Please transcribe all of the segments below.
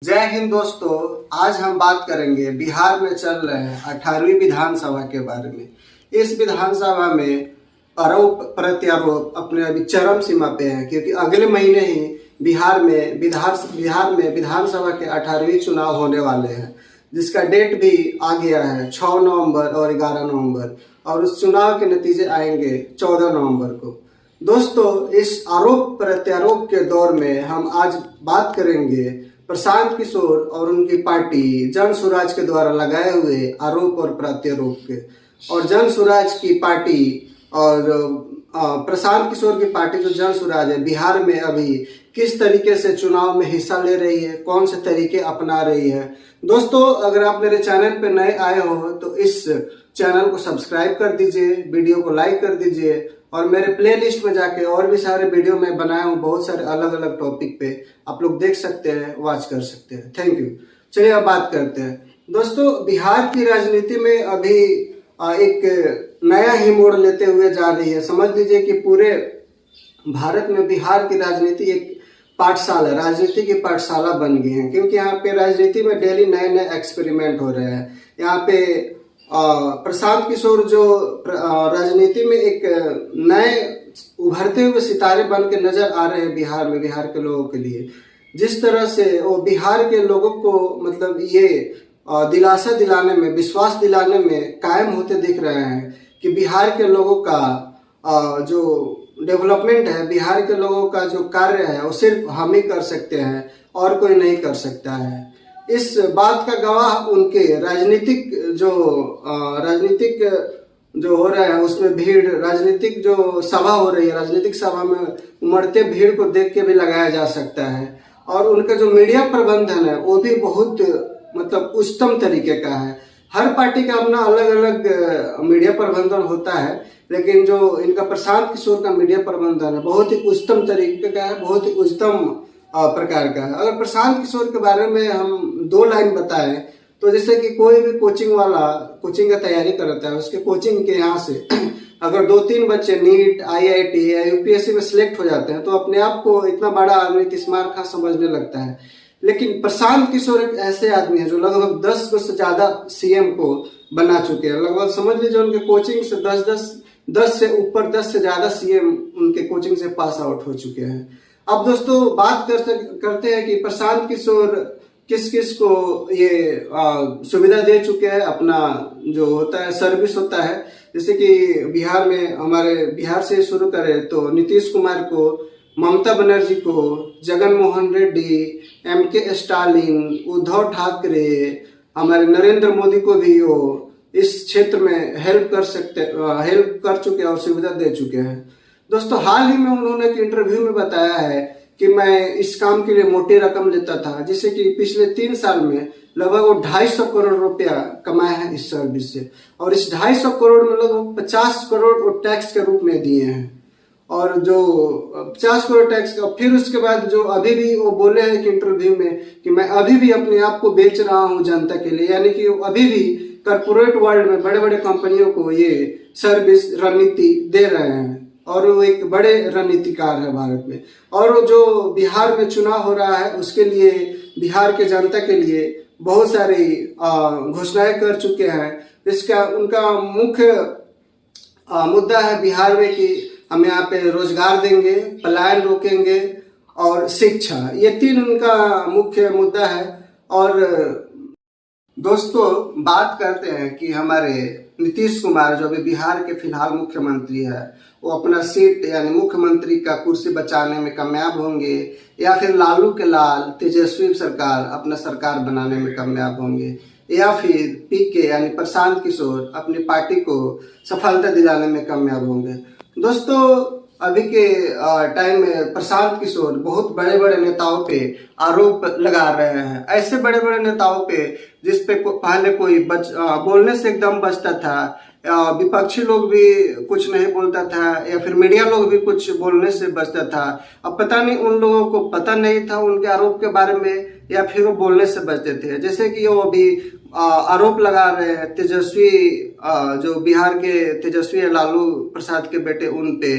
जय हिंद दोस्तों। आज हम बात करेंगे बिहार में चल रहे हैं 18वीं विधानसभा के बारे में। इस विधानसभा में आरोप प्रत्यारोप अपने अभी चरम सीमा पे हैं, क्योंकि अगले महीने ही बिहार में विधानसभा के 18वीं चुनाव होने वाले हैं, जिसका डेट भी आ गया है 6 नवंबर और 11 नवंबर, और उस चुनाव के नतीजे आएंगे 14 नवंबर को। दोस्तों, इस आरोप प्रत्यारोप के दौर में हम आज बात करेंगे प्रशांत किशोर और उनकी पार्टी जन स्वराज के द्वारा लगाए हुए आरोप और प्रत्यारोप के, और जन स्वराज की पार्टी और प्रशांत किशोर की पार्टी जो जन स्वराज है, बिहार में अभी किस तरीके से चुनाव में हिस्सा ले रही है, कौन से तरीके अपना रही है। दोस्तों, अगर आप मेरे चैनल पे नए आए हो तो इस चैनल को सब्सक्राइब कर दीजिए, वीडियो को लाइक कर दीजिए, और मेरे प्लेलिस्ट में जाके और भी सारे वीडियो मैं बनाया हूँ, बहुत सारे अलग अलग टॉपिक पे आप लोग देख सकते हैं, वॉच कर सकते हैं। Thank you. चलिए अब बात करते हैं। दोस्तों, बिहार की राजनीति में अभी एक नया ही मोड़ लेते हुए जा रही है। समझ लीजिए कि पूरे भारत में बिहार की राजनीति एक पाठशाला, राजनीति की पाठशाला बन गई है, क्योंकि यहाँ पे राजनीति में डेली नए नए एक्सपेरिमेंट हो रहे हैं। यहाँ पे प्रशांत किशोर जो राजनीति में एक नए उभरते हुए सितारे बन के नजर आ रहे हैं बिहार में, बिहार के लोगों के लिए। जिस तरह से वो बिहार के लोगों को मतलब ये दिलासा दिलाने में, विश्वास दिलाने में कायम होते दिख रहे हैं कि बिहार के लोगों का जो डेवलपमेंट है, बिहार के लोगों का जो कार्य है, वो सिर्फ हम ही कर सकते हैं और कोई नहीं कर सकता है। इस बात का गवाह उनके राजनीतिक जो हो रहा है उसमें भीड़, राजनीतिक जो सभा हो रही है, राजनीतिक सभा में उमड़ते भीड़ को देख के भी लगाया जा सकता है। और उनका जो मीडिया प्रबंधन है वो भी बहुत मतलब उच्चतम तरीके का है। हर पार्टी का अपना अलग अलग मीडिया प्रबंधन होता है, लेकिन जो इनका प्रशांत किशोर का मीडिया प्रबंधन है बहुत ही उच्चतम तरीके का है, बहुत ही उच्चतम प्रकार का है। अगर प्रशांत किशोर के बारे में हम 2 लाइन बताएं तो जैसे कि कोई भी कोचिंग वाला कोचिंग का तैयारी करता है, उसके कोचिंग के यहाँ से अगर 2-3 बच्चे नीट, IIT या UPSC में सिलेक्ट हो जाते हैं तो अपने आप को इतना बड़ा आदमी नीतीश खां समझने लगता है। लेकिन प्रशांत किशोर एक ऐसे आदमी है जो लगभग 10 से ज्यादा CM को बना चुके हैं। लगभग समझ लीजिए उनके कोचिंग से 10 से ऊपर, 10 से ज्यादा CM उनके कोचिंग से पास आउट हो चुके हैं। अब दोस्तों बात करते हैं कि प्रशांत किशोर किस किस को ये सुविधा दे चुके हैं, अपना जो होता है सर्विस होता है। जैसे कि बिहार में, हमारे बिहार से शुरू करें तो नीतीश कुमार को, ममता बनर्जी को, जगन मोहन रेड्डी, MK स्टालिन, उद्धव ठाकरे, हमारे नरेंद्र मोदी को भी वो इस क्षेत्र में हेल्प कर चुके हैं और सुविधा दे चुके हैं। दोस्तों, हाल ही में उन्होंने एक इंटरव्यू में बताया है कि मैं इस काम के लिए मोटी रकम लेता था, जिससे कि पिछले 3 साल में लगभग वो 250 करोड़ रुपया कमाए हैं इस सर्विस से, और इस 250 करोड़ में लगभग 50 करोड़ वो टैक्स के रूप में दिए हैं। और जो 50 करोड़ टैक्स का, फिर उसके बाद जो अभी भी वो बोले हैं कि इंटरव्यू में कि मैं अभी भी अपने आप को बेच रहा हूँ जनता के लिए, यानी कि अभी भी कॉर्पोरेट वर्ल्ड में बड़े बड़े कंपनियों को ये सर्विस रणनीति दे रहे हैं, और वो एक बड़े रणनीतिकार है भारत में। और जो बिहार में चुनाव हो रहा है उसके लिए, बिहार के जनता के लिए बहुत सारी घोषणाएं कर चुके हैं। इसका उनका मुख्य मुद्दा है बिहार में कि हम यहाँ पे रोजगार देंगे, पलायन रोकेंगे और शिक्षा, ये 3 उनका मुख्य मुद्दा है। और दोस्तों, बात करते हैं कि हमारे नीतीश कुमार जो अभी बिहार के फिलहाल मुख्यमंत्री है, वो अपना सीट यानी मुख्यमंत्री का कुर्सी बचाने में कामयाब होंगे, या फिर लालू के लाल तेजस्वी सरकार अपना सरकार बनाने में कामयाब होंगे, या फिर PK यानी प्रशांत किशोर अपनी पार्टी को सफलता दिलाने में कामयाब होंगे। दोस्तों, अभी के टाइम में प्रशांत किशोर बहुत बड़े बड़े नेताओं पे आरोप लगा रहे हैं, ऐसे बड़े बड़े नेताओं पे जिस पे पहले कोई बोलने से एकदम बचता था, विपक्षी लोग भी कुछ नहीं बोलता था, या फिर मीडिया लोग भी कुछ बोलने से बचता था। अब पता नहीं उन लोगों को पता नहीं था उनके आरोप के बारे में, या फिर वो बोलने से बचते थे। जैसे कि वो अभी आरोप लगा रहे हैं तेजस्वी, जो बिहार के तेजस्वी लालू प्रसाद के बेटे, उन पे,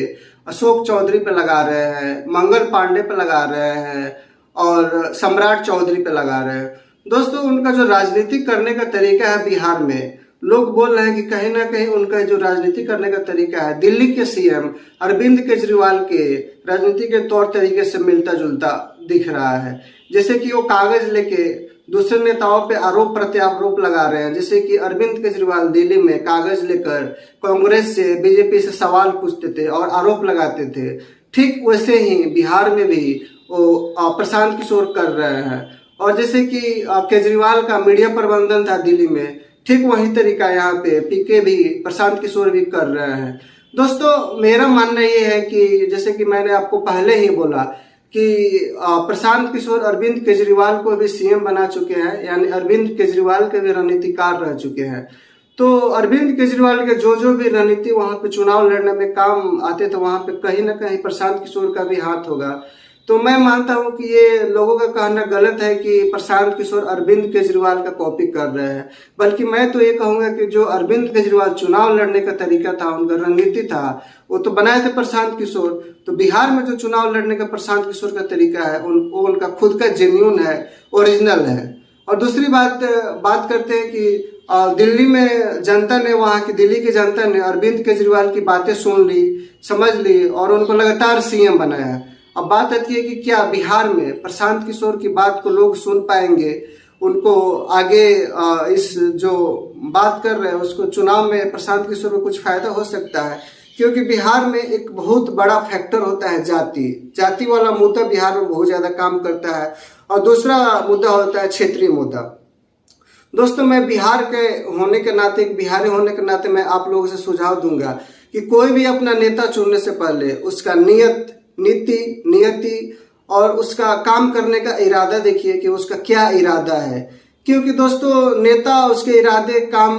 अशोक चौधरी पे लगा रहे हैं, मंगल पांडे पे लगा रहे हैं, और सम्राट चौधरी पे लगा रहे हैं। दोस्तों, उनका जो राजनीति करने का तरीका है बिहार में, लोग बोल रहे हैं कि कहीं ना कहीं उनका जो राजनीति करने का तरीका है दिल्ली के सीएम अरविंद केजरीवाल के राजनीति के तौर तरीके से मिलता जुलता दिख रहा है। जैसे कि वो कागज लेके दूसरे नेताओं पे आरोप प्रत्यारोप लगा रहे हैं। जैसे कि अरविंद केजरीवाल दिल्ली में कागज लेकर कांग्रेस से, बीजेपी से सवाल पूछते थे और आरोप लगाते थे। ठीक वैसे ही बिहार में भी वो प्रशांत किशोर कर रहे हैं। और जैसे कि केजरीवाल का मीडिया प्रबंधन था दिल्ली में, ठीक वही तरीका यहाँ पे पीके भी, प्रशांत किशोर भी कर रहे हैं। दोस्तों, मेरा मानना ये है कि जैसे कि मैंने आपको पहले ही बोला कि प्रशांत किशोर अरविंद केजरीवाल को भी सीएम बना चुके हैं, यानी अरविंद केजरीवाल के भी रणनीतिकार रह चुके हैं। तो अरविंद केजरीवाल के जो भी रणनीति वहां पे चुनाव लड़ने में काम आते थे, वहां पे कहीं ना कहीं प्रशांत किशोर का भी हाथ होगा। तो मैं मानता हूं कि ये लोगों का कहना गलत है कि प्रशांत किशोर अरविंद केजरीवाल का कॉपी कर रहे हैं, बल्कि मैं तो ये कहूंगा कि जो अरविंद केजरीवाल चुनाव लड़ने का तरीका था, उनका रणनीति था, वो तो बनाए थे प्रशांत किशोर। तो बिहार में जो चुनाव लड़ने का प्रशांत किशोर का तरीका है, उनका खुद का जेन्युइन है, ओरिजिनल है। और दूसरी बात करते हैं कि दिल्ली में जनता ने, वहाँ की दिल्ली की जनता ने अरविंद केजरीवाल की बातें सुन ली, समझ ली और उनको लगातार सीएम बनाया। अब बात आती है कि क्या बिहार में प्रशांत किशोर की बात को लोग सुन पाएंगे, उनको आगे इस जो बात कर रहे हैं उसको चुनाव में प्रशांत किशोर को कुछ फायदा हो सकता है। क्योंकि बिहार में एक बहुत बड़ा फैक्टर होता है जाति वाला मुद्दा बिहार में बहुत ज्यादा काम करता है। और दूसरा मुद्दा होता है क्षेत्रीय मुद्दा। दोस्तों, मैं बिहार के होने के नाते, एक बिहारी होने के नाते मैं आप लोगों से सुझाव दूंगा कि कोई भी अपना नेता चुनने से पहले उसका नियति और उसका काम करने का इरादा देखिए कि उसका क्या इरादा है। क्योंकि दोस्तों, नेता उसके इरादे, काम,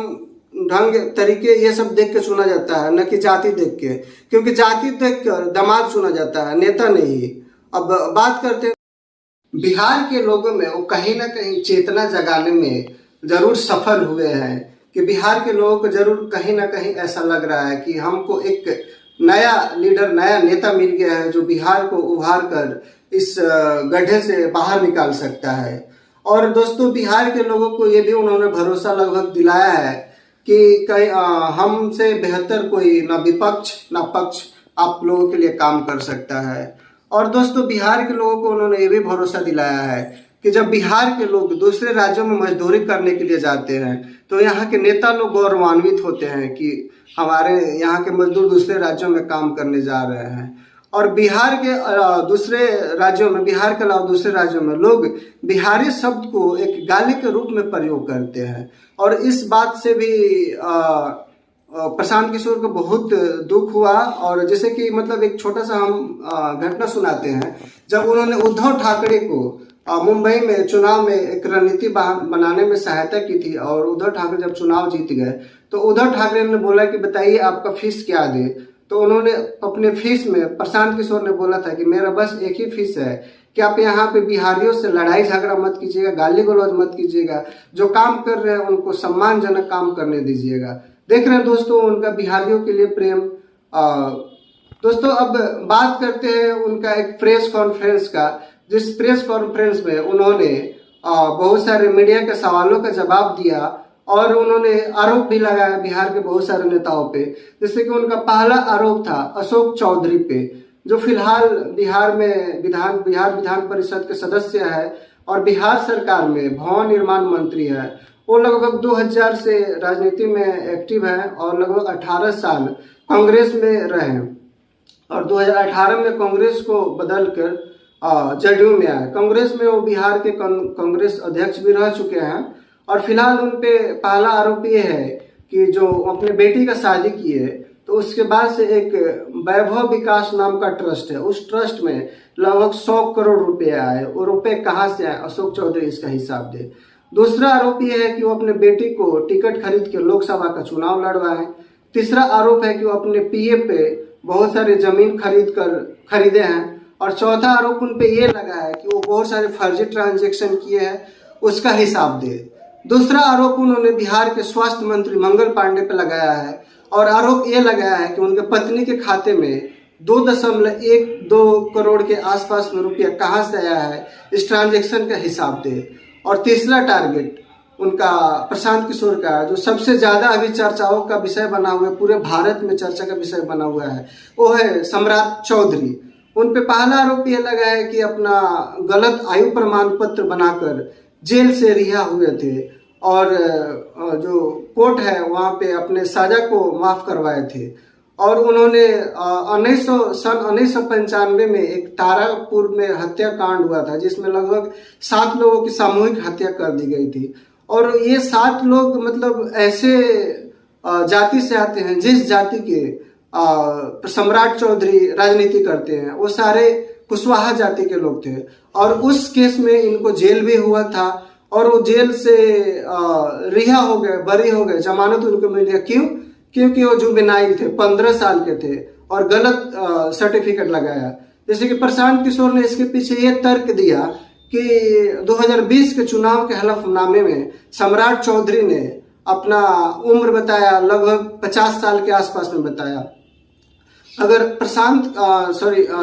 ढंग, तरीके ये सब देख के चुना जाता है, न कि जाति देख के। क्योंकि जाति देख कर दामाद चुना जाता है, नेता नहीं। अब बात करते हैं बिहार के लोगों में, वो कहीं ना कहीं चेतना जगाने में जरूर सफल हुए हैं कि बिहार के लोगों को जरूर कहीं ना कहीं ऐसा लग रहा है कि हमको एक नया लीडर, नया नेता मिल गया है जो बिहार को उभार कर इस गड्ढे से बाहर निकाल सकता है। और दोस्तों, बिहार के लोगों को ये भी उन्होंने भरोसा लगभग दिलाया है कि कहीं हमसे बेहतर कोई ना विपक्ष ना पक्ष आप लोगों के लिए काम कर सकता है। और दोस्तों, बिहार के लोगों को उन्होंने ये भी भरोसा दिलाया है कि जब बिहार के लोग दूसरे राज्यों में मजदूरी करने के लिए जाते हैं तो यहाँ के नेता लोग गौरवान्वित होते हैं कि हमारे यहाँ के मजदूर दूसरे राज्यों में काम करने जा रहे हैं। और बिहार के दूसरे राज्यों में, बिहार के अलावा दूसरे राज्यों में लोग बिहारी शब्द को एक गाली के रूप में प्रयोग करते हैं। और इस बात से भी प्रशांत किशोर को बहुत दुख हुआ। और जैसे कि मतलब एक छोटा सा हम घटना सुनाते हैं। जब उन्होंने उद्धव ठाकरे को मुंबई में चुनाव में एक रणनीति बनाने में सहायता की थी और उद्धव ठाकरे जब चुनाव जीत गए तो उद्धव ठाकरे ने बोला कि बताइए आपका फीस क्या दे। तो उन्होंने अपने फीस में, प्रशांत किशोर ने बोला था कि मेरा बस एक ही फीस है कि आप यहाँ पे बिहारियों से लड़ाई झगड़ा मत कीजिएगा, गाली गलौज मत कीजिएगा, जो काम कर रहे हैं उनको सम्मानजनक काम करने दीजिएगा। देख रहे हैं दोस्तों उनका बिहारियों के लिए प्रेम। दोस्तों, अब बात करते हैं उनका एक प्रेस कॉन्फ्रेंस का, जिस प्रेस कॉन्फ्रेंस में उन्होंने बहुत सारे मीडिया के सवालों का जवाब दिया और उन्होंने आरोप भी लगाया बिहार के बहुत सारे नेताओं पे। जैसे कि उनका पहला आरोप था अशोक चौधरी पे, जो फिलहाल बिहार में बिहार विधान परिषद के सदस्य है और बिहार सरकार में भवन निर्माण मंत्री है। वो लगभग 2000 से राजनीति में एक्टिव है और लगभग 18 साल कांग्रेस में रहे और 2018 में कांग्रेस को बदलकर जदयू में आए। कांग्रेस में वो बिहार के कांग्रेस अध्यक्ष भी रह चुके हैं। और फिलहाल उन पे पहला आरोप ये है कि जो अपने बेटी का शादी किए तो उसके बाद से एक वैभव विकास नाम का ट्रस्ट है, उस ट्रस्ट में लगभग 100 करोड़ रुपए आए। वो रुपए कहाँ से आए, अशोक चौधरी इसका हिसाब दे। दूसरा आरोप ये है कि वो अपने बेटी को टिकट खरीद के लोकसभा का चुनाव लड़वाए। तीसरा आरोप है कि वो अपने पीए पे बहुत सारे जमीन खरीदे हैं। और चौथा आरोप उन पे ये लगा है कि वो बहुत सारे फर्जी ट्रांजैक्शन किए हैं, उसका हिसाब दे। दूसरा आरोप उन्होंने बिहार के स्वास्थ्य मंत्री मंगल पांडे पे लगाया है और आरोप ये लगाया है कि उनके पत्नी के खाते में 2.12 करोड़ के आसपास में रुपया कहाँ से आया है, इस ट्रांजैक्शन का हिसाब दे। और तीसरा टारगेट उनका प्रशांत किशोर का, जो सबसे ज्यादा अभी चर्चाओं का विषय बना हुआ है, पूरे भारत में चर्चा का विषय बना हुआ है, वो है सम्राट चौधरी। उन पे पहला आरोप यह लगा है कि अपना गलत आयु प्रमाण पत्र बनाकर जेल से रिहा हुए थे और जो कोर्ट है वहाँ पे अपने साजा को माफ करवाए थे। और उन्होंने 1995 में एक तारापुर में हत्याकांड हुआ था, जिसमें लगभग 7 लोगों की सामूहिक हत्या कर दी गई थी। और ये 7 लोग मतलब ऐसे जाति से आते हैं जिस जाति के सम्राट चौधरी राजनीति करते हैं, वो सारे कुशवाहा जाति के लोग थे। और उस केस में इनको जेल भी हुआ था और वो जेल से रिहा हो गए, बरी हो गए, जमानत उनको मिल गया। क्यों? क्योंकि वो जुवेनाइल थे, 15 साल के थे और गलत सर्टिफिकेट लगाया। जैसे कि प्रशांत किशोर ने इसके पीछे ये तर्क दिया कि 2020 के चुनाव के हलफनामे में सम्राट चौधरी ने अपना उम्र बताया, लगभग 50 साल के आसपास में बताया। अगर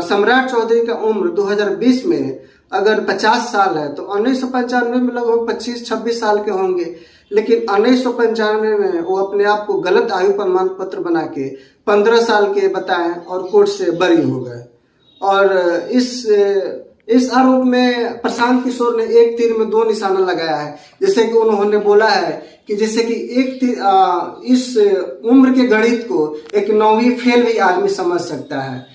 सम्राट चौधरी का उम्र 2020 में अगर 50 साल है तो 1995 में लगभग 25-26 साल के होंगे। लेकिन 1995 में वो अपने आप को गलत आयु प्रमाण पत्र बना के 15 साल के बताए और कोर्ट से बरी हो गए। और इस आरोप में प्रशांत किशोर ने एक तीर में 2 निशाना लगाया है। जैसे कि उन्होंने बोला है कि जैसे कि इस उम्र के गणित को एक 9वीं फेल भी आदमी समझ सकता है।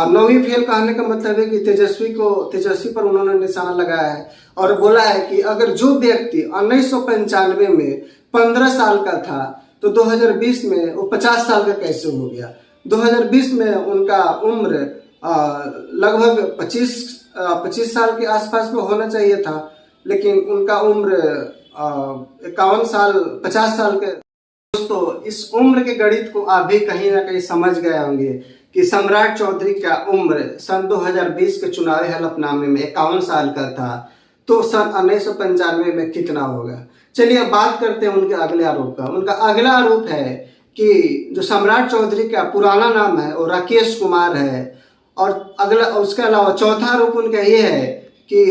9वीं फेल कहने का मतलब है कि तेजस्वी पर उन्होंने निशाना लगाया है और बोला है कि अगर जो व्यक्ति 1995 में 15 साल का था तो 2020 में वो 50 साल का कैसे हो गया। 2020 में उनका उम्र लगभग 25 साल के आसपास में होना चाहिए था, लेकिन उनका उम्र 50 साल के। दोस्तों, इस उम्र के गणित को आप भी कहीं ना कहीं समझ गए होंगे कि सम्राट चौधरी का उम्र सन 2020 के चुनावी हलफनामे में 51 साल का था, तो सन 1995 में कितना होगा। चलिए अब बात करते हैं उनके अगले आरोप का। उनका अगला आरोप है कि जो सम्राट चौधरी का पुराना नाम है वो राकेश कुमार है। और उसके अलावा चौथा आरोप उनका ये है कि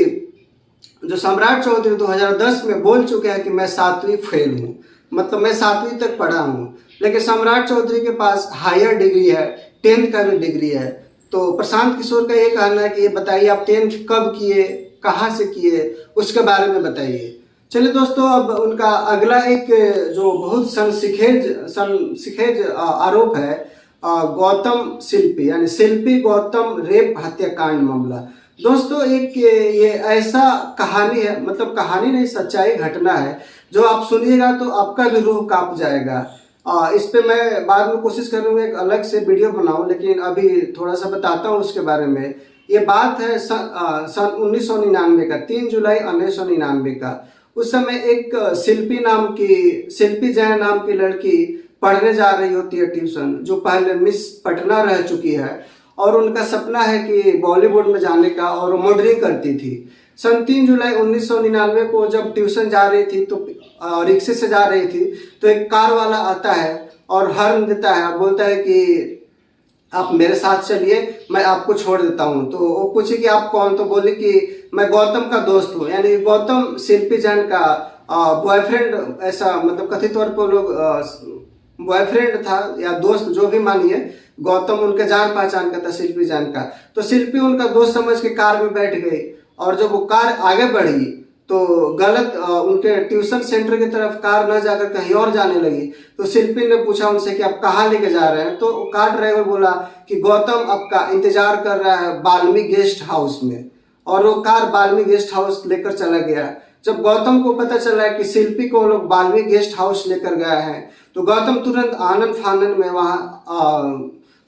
जो सम्राट चौधरी 2010 में बोल चुके हैं कि मैं 7वीं फेल हूँ, मतलब मैं 7वीं तक पढ़ा हूँ। लेकिन सम्राट चौधरी के पास हायर डिग्री है, 10th का भी डिग्री है। तो प्रशांत किशोर का ये कहना है कि ये बताइए आप 10th कब किए, कहाँ से किए, उसके बारे में बताइए। चलिए दोस्तों, अब उनका अगला एक जो बहुत सनसनीखेज आरोप है गौतम शिल्पी यानी शिल्पी गौतम रेप हत्याकांड मामला। दोस्तों, एक ये ऐसा कहानी है, मतलब कहानी नहीं, सच्चाई घटना है, जो आप सुनिएगा तो आपका भी रूह कांप जाएगा। इस पे मैं बाद में कोशिश करूँगा एक अलग से वीडियो बनाऊं, लेकिन अभी थोड़ा सा बताता हूँ उसके बारे में। ये बात है सन 1999 का, 3 जुलाई 1999 का। उस समय एक शिल्पी जैन नाम की लड़की पढ़ने जा रही होती है ट्यूशन, जो पहले मिस पटना रह चुकी है और उनका सपना है कि बॉलीवुड में जाने का, और मॉडलिंग करती थी। सन 3 जुलाई 1999 को जब ट्यूशन जा रही थी तो रिक्शे से जा रही थी तो एक कार वाला आता है और हॉर्न देता है, बोलता है कि आप मेरे साथ चलिए, मैं आपको छोड़ देता हूँ। तो वो पूछी कि आप कौन, तो बोली कि मैं गौतम का दोस्त हूँ। यानी गौतम शिल्पी जैन का बॉयफ्रेंड, ऐसा मतलब कथित तौर पर लोग बॉयफ्रेंड था या दोस्त, जो भी मानिए। गौतम उनके जान पहचान का था शिल्पी जैन का। तो शिल्पी उनका दोस्त समझ के कार में बैठ गई और जब वो कार आगे बढ़ी तो गलत उनके ट्यूशन सेंटर की तरफ कार न जाकर कहीं और जाने लगी। तो शिल्पी ने पूछा उनसे कि आप कहाँ लेके जा रहे हैं। तो कार ड्राइवर बोला कि गौतम आपका इंतजार कर रहा है वाल्मीकि गेस्ट हाउस में, और वो कार वाल्मीकि गेस्ट हाउस लेकर चला गया। जब गौतम को पता चला कि शिल्पी को लोग वाल्मीकि गेस्ट हाउस लेकर गए हैं तो गौतम तुरंत आनंद फानन में वहाँ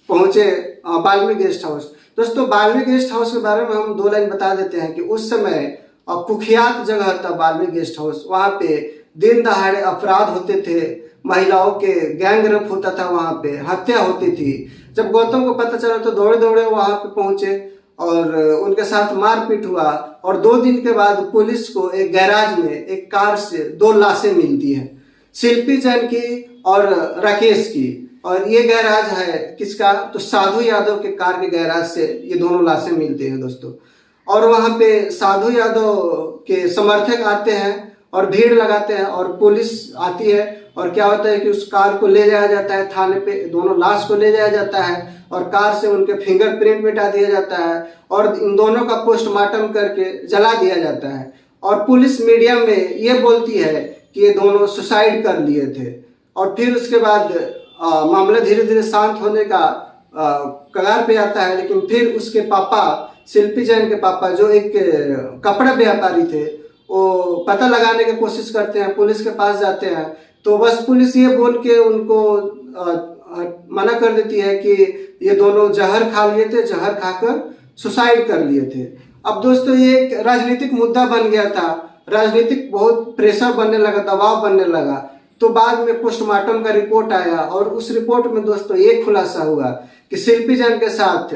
पहुंचे, वाल्मीकि गेस्ट हाउस। दोस्तों, वाल्मीकि गेस्ट हाउस के बारे में हम 2 लाइन बता देते हैं कि उस समय कुख्यात जगह था वाल्मीकि गेस्ट हाउस। वहाँ पे दिन दहाड़े अपराध होते थे, महिलाओं के गैंग रेप होता था, वहाँ पे हत्या होती थी। जब गौतम को पता चला तो दौड़े दौड़े वहाँ पे पहुंचे और उनके साथ मारपीट हुआ। और 2 दिन के बाद पुलिस को एक गैराज में एक कार से 2 लाशें मिलती हैं, शिल्पी जैन की और राकेश की। और ये गैराज है किसका, तो साधु यादव के कार के गैराज से ये दोनों लाशें मिलती हैं दोस्तों। और वहाँ पे साधु यादव के समर्थक आते हैं और भीड़ लगाते हैं और पुलिस आती है और क्या होता है कि उस कार को ले जाया जाता है थाने पे, दोनों लाश को ले जाया जाता है और कार से उनके फिंगरप्रिंट मिटा दिया जाता है और इन दोनों का पोस्टमार्टम करके जला दिया जाता है। और पुलिस मीडिया में ये बोलती है कि ये दोनों सुसाइड कर लिए थे। और फिर उसके बाद मामला धीरे धीरे शांत होने का कगार पे आता है। लेकिन फिर उसके पापा, शिल्पी जैन के पापा जो एक कपड़ा व्यापारी थे, वो पता लगाने की कोशिश करते हैं, पुलिस के पास जाते हैं, तो बस पुलिस ये बोल के उनको मना कर देती है कि ये दोनों जहर खा लिए थे, जहर खाकर सुसाइड कर लिए थे। अब दोस्तों ये एक राजनीतिक मुद्दा बन गया था, राजनीतिक बहुत प्रेशर बनने लगा, दबाव बनने लगा। तो बाद में पोस्टमार्टम का रिपोर्ट आया और उस रिपोर्ट में दोस्तों ये खुलासा हुआ कि शिल्पी जैन के साथ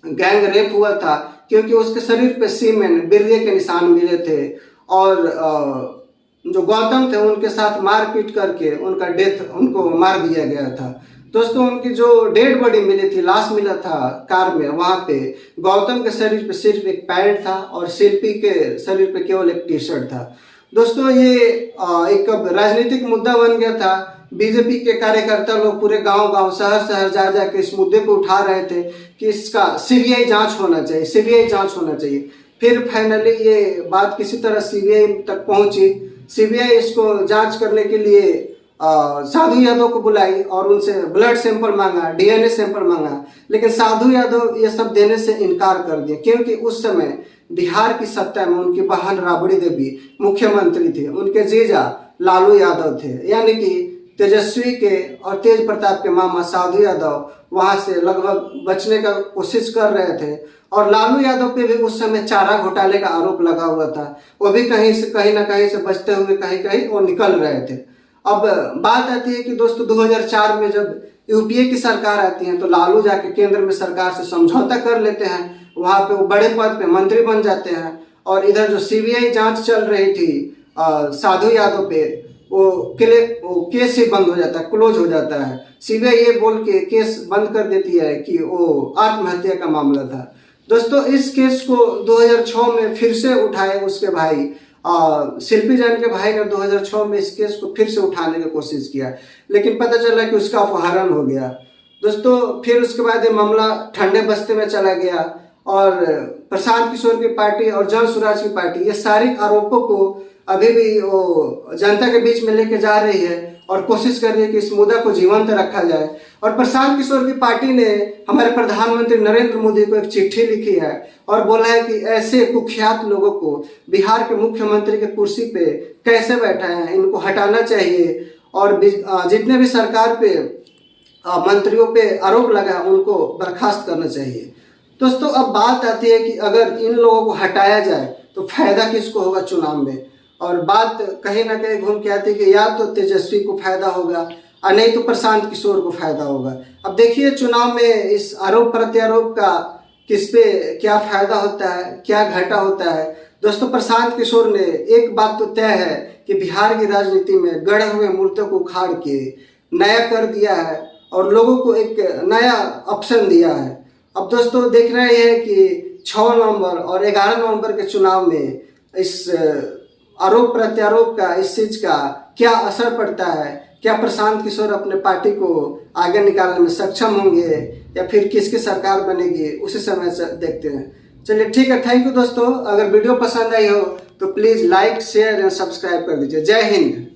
गैंग रेप हुआ था, क्योंकि उसके शरीर पे सीमेन, बिर्रे के निशान मिले थे और जो गौतम थे उनके साथ मारपीट करके उनको मार दिया गया था। दोस्तों उनकी जो डेड बॉडी मिली थी, लाश मिला था कार में, वहाँ पे गौतम के शरीर पे सिर्फ एक पैंट था और शिल्पी के शरीर पे केवल एक टी शर्ट था। दोस्तों ये एक राजनीतिक मुद्दा बन गया था। बीजेपी के कार्यकर्ता लोग पूरे गांव शहर शहर जा जा के इस मुद्दे को उठा रहे थे कि इसका सीबीआई जांच होना चाहिए, सीबीआई जांच होना चाहिए। फिर फाइनली ये बात किसी तरह सीबीआई तक पहुंची। सीबीआई इसको जांच करने के लिए साधु यादव को बुलाई और उनसे ब्लड सैंपल मांगा, डीएनए सैंपल मांगा, लेकिन साधु यादव ये सब देने से इनकार कर दिया, क्योंकि उस समय बिहार की सत्ता में उनकी बहन राबड़ी देवी मुख्यमंत्री थी, उनके जीजा लालू यादव थे, यानी कि तेजस्वी के और तेज प्रताप के मामा साधु यादव वहां से लगभग बचने का कोशिश कर रहे थे। और लालू यादव पे भी उस समय चारा घोटाले का आरोप लगा हुआ था, वो भी कहीं ना कहीं से बचते हुए कहीं वो निकल रहे थे। अब बात आती है कि दोस्तों 2004 में जब यूपीए की सरकार आती है तो लालू जाके केंद्र में सरकार से समझौता कर लेते हैं, वहां पे वो बड़े पद पे मंत्री बन जाते हैं। और इधर जो सीबीआई जांच चल रही थी साधु यादव पे, वो केस ही बंद हो जाता है, क्लोज हो जाता है। सीबीआई ये बोल के केस बंद कर देती है कि वो आत्महत्या का मामला था। दोस्तों इस केस को 2006 में फिर से उठाए उसके भाई शिल्पी जैन के भाई ने 2006 में इस केस को फिर से उठाने की कोशिश किया, लेकिन पता चला कि उसका अपहरण हो गया। दोस्तों फिर उसके बाद ये मामला ठंडे बस्ते में चला गया और प्रशांत किशोर की पार्टी और जन स्वराज की पार्टी ये सारे आरोपों को अभी भी वो जनता के बीच में लेके जा रही है और कोशिश कर रही है कि इस मुद्दा को जीवंत रखा जाए। और प्रशांत किशोर की पार्टी ने हमारे प्रधानमंत्री नरेंद्र मोदी को एक चिट्ठी लिखी है और बोला है कि ऐसे कुख्यात लोगों को बिहार के मुख्यमंत्री के कुर्सी पे कैसे बैठा है, इनको हटाना चाहिए और जितने भी सरकार पे मंत्रियों पे आरोप लगा है उनको बर्खास्त करना चाहिए। दोस्तों अब बात आती है कि अगर इन लोगों को हटाया जाए तो फायदा किसको होगा चुनाव में, और बात कहीं ना कहीं घूम के आती है कि या तो तेजस्वी को फायदा होगा और नहीं तो प्रशांत किशोर को फायदा होगा। अब देखिए चुनाव में इस आरोप प्रत्यारोप का किस पे क्या फायदा होता है, क्या घाटा होता है। दोस्तों प्रशांत किशोर ने एक बात तो तय है कि बिहार की राजनीति में गढ़े हुए मूर्तियों को उखाड़ के नया कर दिया है और लोगों को एक नया ऑप्शन दिया है। अब दोस्तों देखना यह है कि 6 नवंबर और 11 नवंबर के चुनाव में इस आरोप प्रत्यारोप का, इस चीज का क्या असर पड़ता है, क्या प्रशांत किशोर अपने पार्टी को आगे निकालने में सक्षम होंगे या फिर किसकी सरकार बनेगी, उसी समय से देखते हैं। चलिए ठीक है, थैंक यू दोस्तों। अगर वीडियो पसंद आई हो तो please like, share and subscribe कर दीजिए। जय हिंद।